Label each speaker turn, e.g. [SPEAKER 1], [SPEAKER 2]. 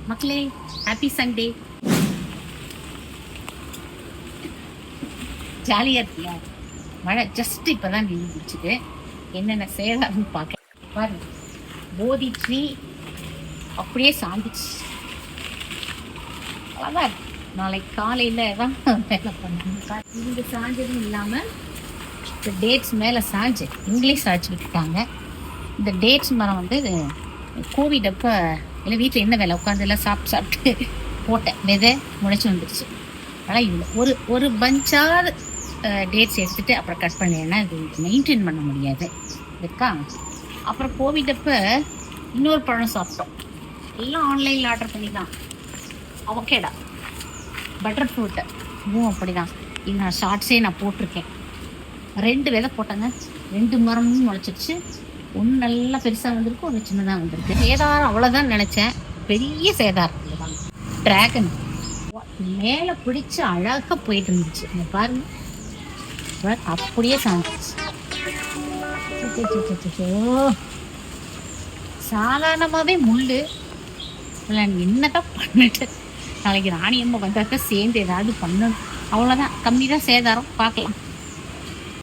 [SPEAKER 1] மக்களே, happy Sunday. ஜாலியாக இருக்கியா? மழை ஜஸ்ட் இப்போ தான் நின்றுச்சுது. என்னென்ன சேதாரம்னு பார்க்க பாருங்க. போதி ட்ரீ அப்படியே சாஞ்சிச்சு. அதான் இருக்கு. நாளைக்கு காலையில் தான் வேலை பண்ணாங்க. இங்கே சாஞ்சதும் இல்லாமல் இந்த டேட்ஸ் மேலே சாஞ்சு இங்கிலீஷ் சாய்ச்சி விட்டுட்டாங்க. இந்த டேட்ஸ் மரம் வந்து கோவிட் அப்போ இல்லை வீட்டில் என்ன வேலை உட்காந்து எல்லாம் சாப்பிட்டு போட்டேன். விதை முளைச்சி வந்துடுச்சு. ஆனால் இதில் ஒரு பஞ்சாவது டேட்ஸ் எடுத்துகிட்டு அப்புறம் கட் பண்ணேன்னா இது மெயின்டைன் பண்ண முடியாது இருக்கா. அப்புறம் கோவிட் அப்போ இன்னொரு பழம் சாப்பிட்டோம். எல்லாம் ஆன்லைனில் ஆர்டர் பண்ணி தான். அவகேடா பட்டர் ஃப்ரூட்டு இதுவும் அப்படி தான். இது நான் ஷார்ட்ஸே நான் போட்டிருக்கேன். 2 விதை போட்டேங்க. 2 மரமும் முளைச்சிடுச்சு. ஒன்று நல்லா பெருசாக வந்திருக்கு, ஒன்று சின்னதாக வந்திருக்கு. சேதாரம் அவ்வளோதான் நினச்சேன். பெரிய சேதாரம் தான். ட்ராகன் மேலே பிடிச்சி அழகாக போயிட்டு இருந்துச்சு. இங்கே பாருங்க, அப்படியே சாஞ்சிச்சு. சாதாரணமாகவே முள் இல்லை. என்னதான் பண்ணிட்டு நாளைக்கு ராணியம்மா வந்தாக்க சேர்ந்து ஏதாவது பண்ணணும். அவ்வளோதான். கம்மி தான் சேதாரம். பார்க்கலாம்.